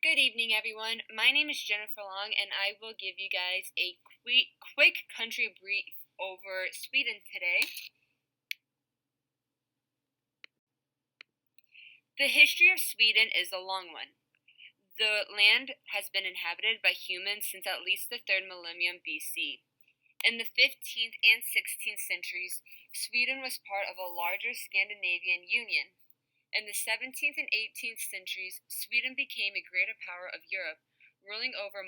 Good evening, everyone. My name is Jennifer Long, and I will give you guys a quick country brief over Sweden today. The history of Sweden is a long one. The land has been inhabited by humans since at least the 3rd millennium BC. In the 15th and 16th centuries, Sweden was part of a larger Scandinavian union. In the 17th and 18th centuries, Sweden became a greater power of Europe, ruling over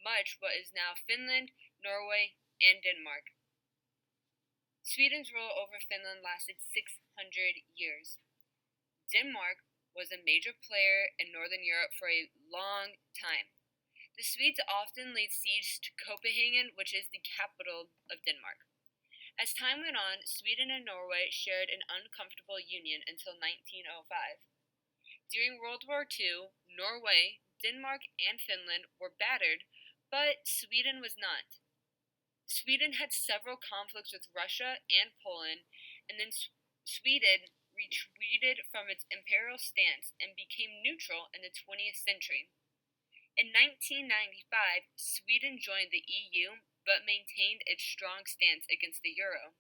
much what is now Finland, Norway, and Denmark. Sweden's rule over Finland lasted 600 years. Denmark was a major player in Northern Europe for a long time. The Swedes often laid siege to Copenhagen, which is the capital of Denmark. As time went on, Sweden and Norway shared an uncomfortable union until 1905. During World War II, Norway, Denmark, and Finland were battered, but Sweden was not. Sweden had several conflicts with Russia and Poland, and then Sweden retreated from its imperial stance and became neutral in the 20th century. In 1995, Sweden joined the EU but maintained its strong stance against the euro.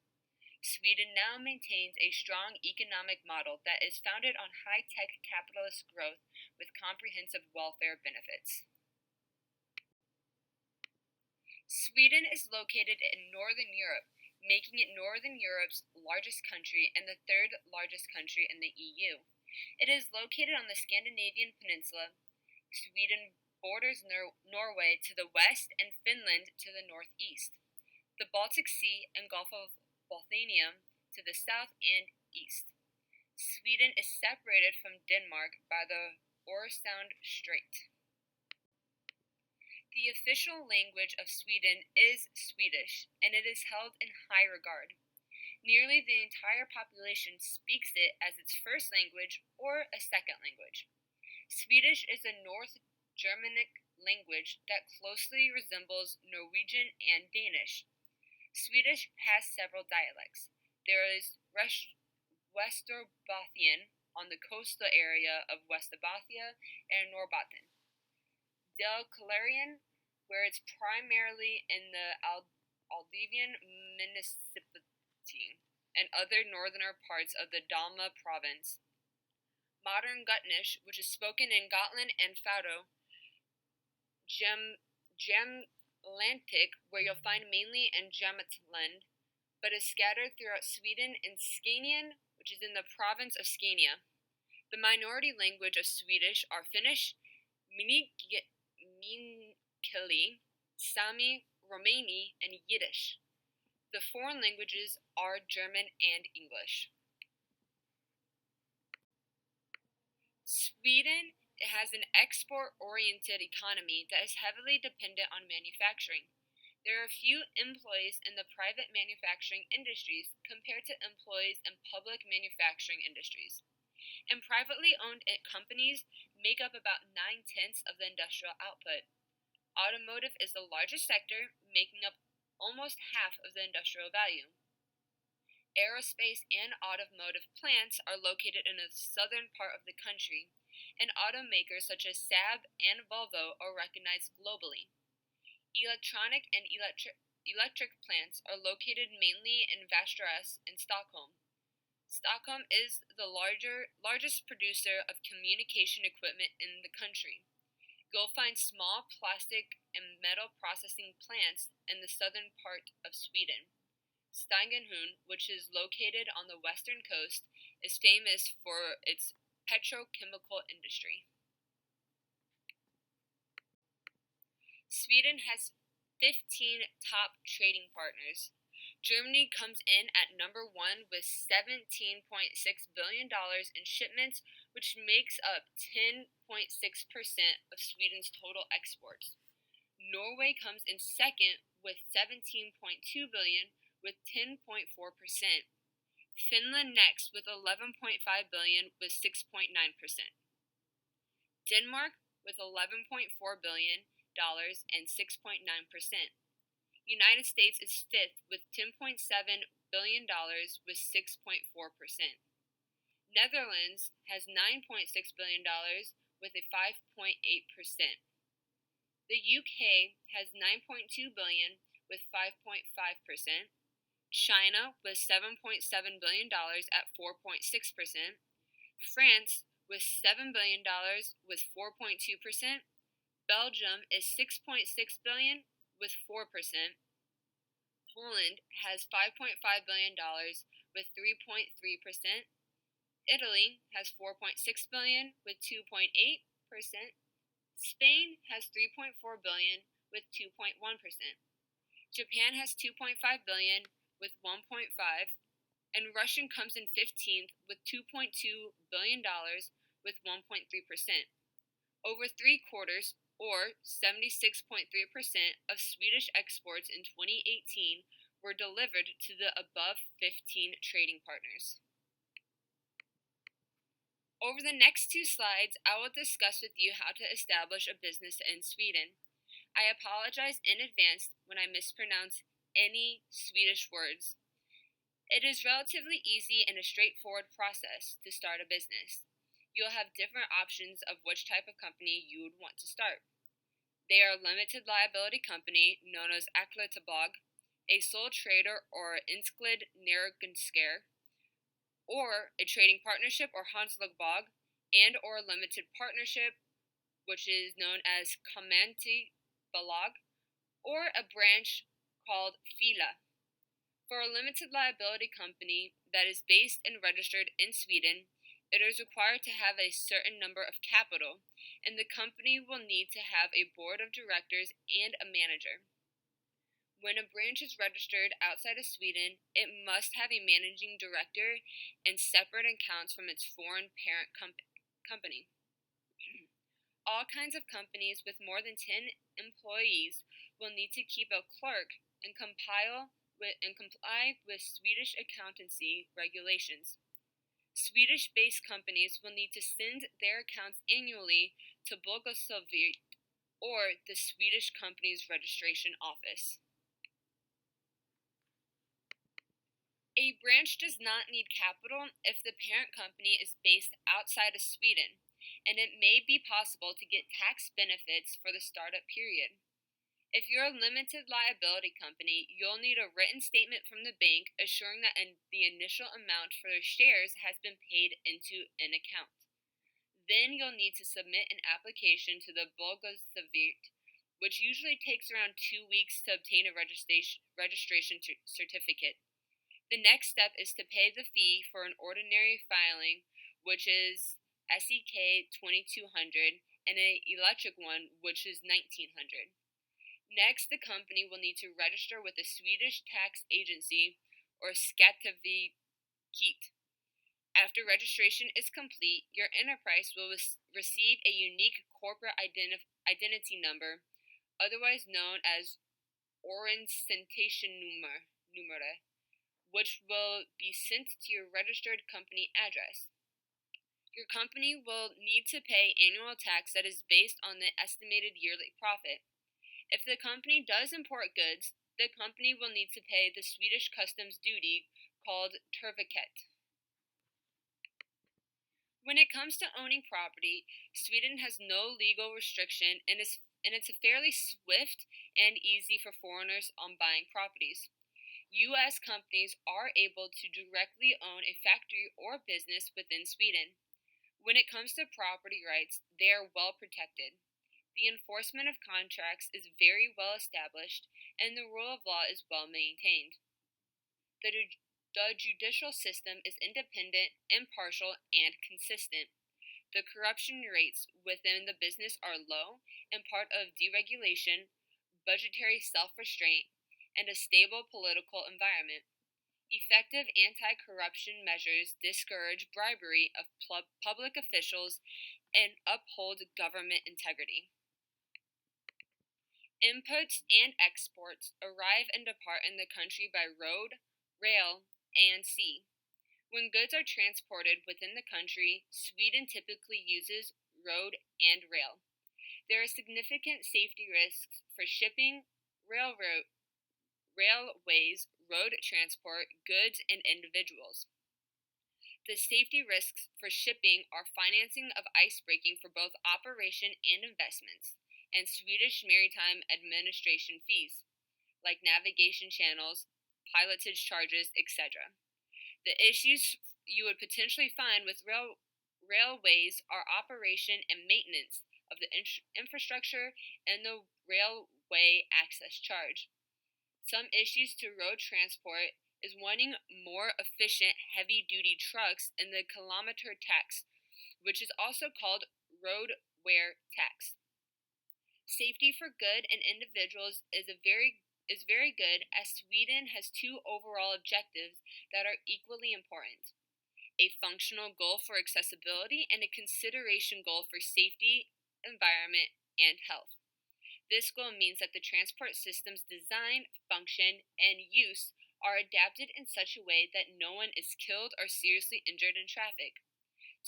Sweden now maintains a strong economic model that is founded on high-tech capitalist growth with comprehensive welfare benefits. Sweden is located in Northern Europe, making it Northern Europe's largest country and the 3rd largest country in the EU. It is located on the Scandinavian peninsula. Sweden borders Norway to the west and Finland to the northeast, the Baltic Sea and Gulf of Bothnia to the south and east. Sweden is separated from Denmark by the Øresund Strait. The official language of Sweden is Swedish, and it is held in high regard. Nearly the entire population speaks it as its first language or a second language. Swedish is a North Germanic language that closely resembles Norwegian and Danish. Swedish has several dialects. There is Västerbottnian on the coastal area of Västerbottnia and Norrbotten, Dalkalarian, where it's primarily in the Aldivian municipality and other northerner parts of the Dalma province, Modern Gutnish, which is spoken in Gotland and Faro, Jämtlandic, where you'll find mainly in Jämtland, but is scattered throughout Sweden, and Scanian, which is in the province of Scania. The minority language of Swedish are Finnish, Meänkieli, Sami, Romani, and Yiddish. The foreign languages are German and English. Sweden has an export-oriented economy that is heavily dependent on manufacturing. There are few employees in the private manufacturing industries compared to employees in public manufacturing industries. And privately owned companies make up about 9/10 of the industrial output. Automotive is the largest sector, making up almost half of the industrial value. Aerospace and automotive plants are located in the southern part of the country, and automakers such as Saab and Volvo are recognized globally. Electronic and electric plants are located mainly in Västerås and Stockholm. Stockholm is the largest producer of communication equipment in the country. You'll find small plastic and metal processing plants in the southern part of Sweden. Stenungsund, which is located on the western coast, is famous for its petrochemical industry. Sweden has 15 top trading partners. Germany comes in at number 1 with $17.6 billion in shipments, which makes up 10.6% of Sweden's total exports. Norway comes in second with $17.2 billion with 10.4%. Finland next with $11.5 billion with 6.9%. Denmark with $11.4 billion and 6.9%. United States is fifth with $10.7 billion with 6.4%. Netherlands has $9.6 billion with a 5.8%. The UK has 9.2 billion with 5.5%. China with $7.7 billion at 4.6%. France with $7 billion with 4.2%. Belgium is $6.6 billion with 4%. Poland has $5.5 billion with 3.3%. Italy has $4.6 billion with 2.8%. Spain has $3.4 billion with 2.1%. Japan has $2.5 billion with 1.5%, and Russia comes in 15th with $2.2 billion with 1.3%. Over 3/4, or 76.3% of Swedish exports in 2018 were delivered to the above 15 trading partners. Over the next 2 slides, I will discuss with you how to establish a business in Sweden. I apologize in advance when I mispronounce any Swedish words. It is relatively easy and a straightforward process to start a business. You'll have different options of which type of company you would want to start. They are a limited liability company known as Aktiebolag, a sole trader or Enskilda Näringsidkare, or a trading partnership or handelsbolag, and or a limited partnership, which is known as Kommanditbolag, or a branch called Fila. For a limited liability company that is based and registered in Sweden, it is required to have a certain number of capital, and the company will need to have a board of directors and a manager. When a branch is registered outside of Sweden, it must have a managing director and separate accounts from its foreign parent company. All kinds of companies with more than 10 employees will need to keep a clerk and comply with Swedish accountancy regulations. Swedish-based companies will need to send their accounts annually to Bolagsverket, or the Swedish Companies Registration Office. A branch does not need capital if the parent company is based outside of Sweden, and it may be possible to get tax benefits for the startup period. If you're a limited liability company, you'll need a written statement from the bank assuring that the initial amount for their shares has been paid into an account. Then you'll need to submit an application to the Bolagsverket, which usually takes around 2 weeks to obtain a registration certificate. The next step is to pay the fee for an ordinary filing, which is SEK 2200, and an electric one, which is 1900. Next, the company will need to register with the Swedish tax agency, or Skatteverket. After registration is complete, your enterprise will receive a unique corporate identity number, otherwise known as Organisationsnummer, which will be sent to your registered company address. Your company will need to pay annual tax that is based on the estimated yearly profit. If the company does import goods, the company will need to pay the Swedish customs duty called Tullverket. When it comes to owning property, Sweden has no legal restriction and it's fairly swift and easy for foreigners on buying properties. U.S. companies are able to directly own a factory or business within Sweden. When it comes to property rights, they are well protected. The enforcement of contracts is very well established, and the rule of law is well maintained. The judicial system is independent, impartial, and consistent. The corruption rates within the business are low and part of deregulation, budgetary self-restraint, and a stable political environment. Effective anti-corruption measures discourage bribery of public officials and uphold government integrity. Inputs and exports arrive and depart in the country by road, rail, and sea. When goods are transported within the country, Sweden typically uses road and rail. There are significant safety risks for shipping, railways, road transport, goods, and individuals. The safety risks for shipping are financing of icebreaking for both operation and investments, and Swedish Maritime Administration fees, like navigation channels, pilotage charges, etc. The issues you would potentially find with railways are operation and maintenance of the infrastructure and the railway access charge. Some issues to road transport is wanting more efficient heavy duty trucks and the kilometer tax, which is also called road wear tax. Safety for good and individuals is very good, as Sweden has two overall objectives that are equally important: a functional goal for accessibility and a consideration goal for safety, environment, and health. This goal means that the transport system's design, function, and use are adapted in such a way that no one is killed or seriously injured in traffic.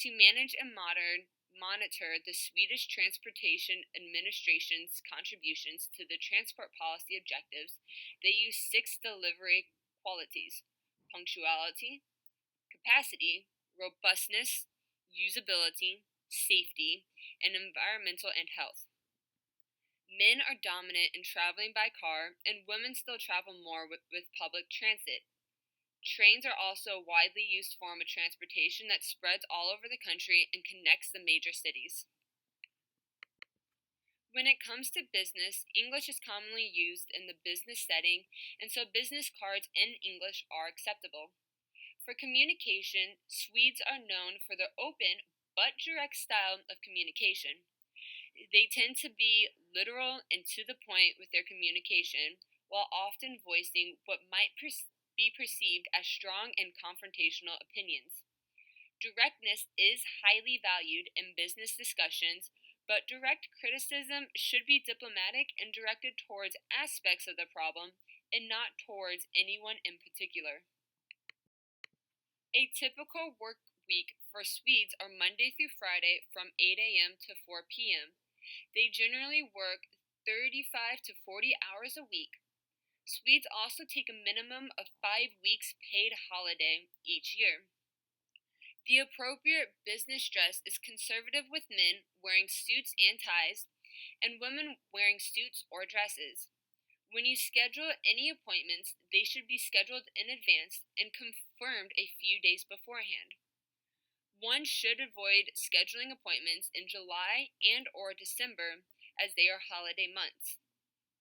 To manage and monitor the Swedish Transportation Administration's contributions to the transport policy objectives, they use 6 delivery qualities: punctuality, capacity, robustness, usability, safety, and environmental and health. Men are dominant in traveling by car, and women still travel more with public transit. Trains are also a widely used form of transportation that spreads all over the country and connects the major cities. When it comes to business, English is commonly used in the business setting, and so business cards in English are acceptable. For communication, Swedes are known for their open but direct style of communication. They tend to be literal and to the point with their communication, while often voicing what might be perceived as strong and confrontational opinions. Directness is highly valued in business discussions, but direct criticism should be diplomatic and directed towards aspects of the problem and not towards anyone in particular. A typical work week for Swedes are Monday through Friday from 8 a.m. to 4 p.m. They generally work 35 to 40 hours a week. Swedes also take a minimum of 5 weeks paid holiday each year. The appropriate business dress is conservative, with men wearing suits and ties and women wearing suits or dresses. When you schedule any appointments, they should be scheduled in advance and confirmed a few days beforehand. One should avoid scheduling appointments in July and or December, as they are holiday months.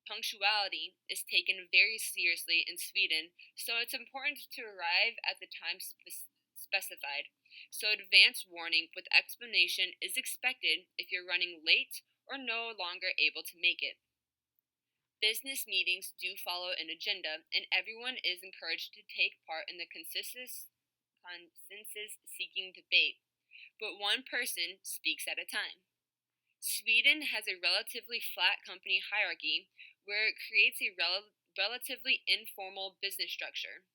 Punctuality is taken very seriously in Sweden, so it's important to arrive at the time specified. So advance warning with explanation is expected if you're running late or no longer able to make it. Business meetings do follow an agenda, and everyone is encouraged to take part in the consensus-seeking debate, but one person speaks at a time. Sweden has a relatively flat company hierarchy, where it creates a relatively informal business structure.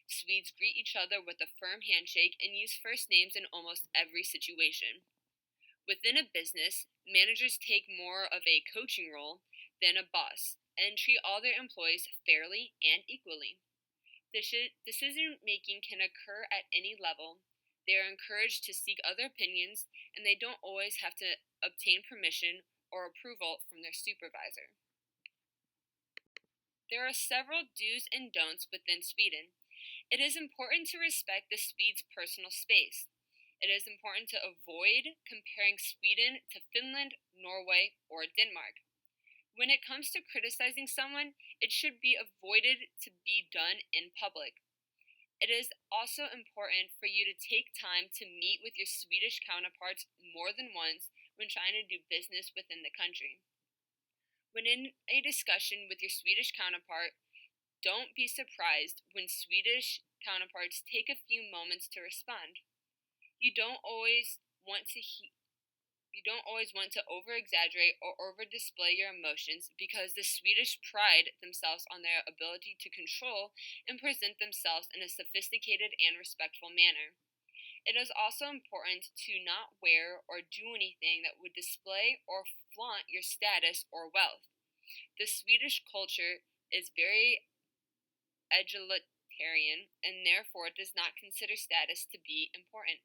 Swedes greet each other with a firm handshake and use first names in almost every situation. Within a business, managers take more of a coaching role than a boss and treat all their employees fairly and equally. Decision making can occur at any level. They are encouraged to seek other opinions, and they don't always have to obtain permission or approval from their supervisor. There are several do's and don'ts within Sweden. It is important to respect the Swede's personal space. It is important to avoid comparing Sweden to Finland, Norway, or Denmark. When it comes to criticizing someone, it should be avoided to be done in public. It is also important for you to take time to meet with your Swedish counterparts more than once when trying to do business within the country. When in a discussion with your Swedish counterpart, don't be surprised when Swedish counterparts take a few moments to respond. You don't always want to over-exaggerate or over-display your emotions, because the Swedish pride themselves on their ability to control and present themselves in a sophisticated and respectful manner. It is also important to not wear or do anything that would display or flaunt your status or wealth. The Swedish culture is very egalitarian, utilitarian and therefore does not consider status to be important.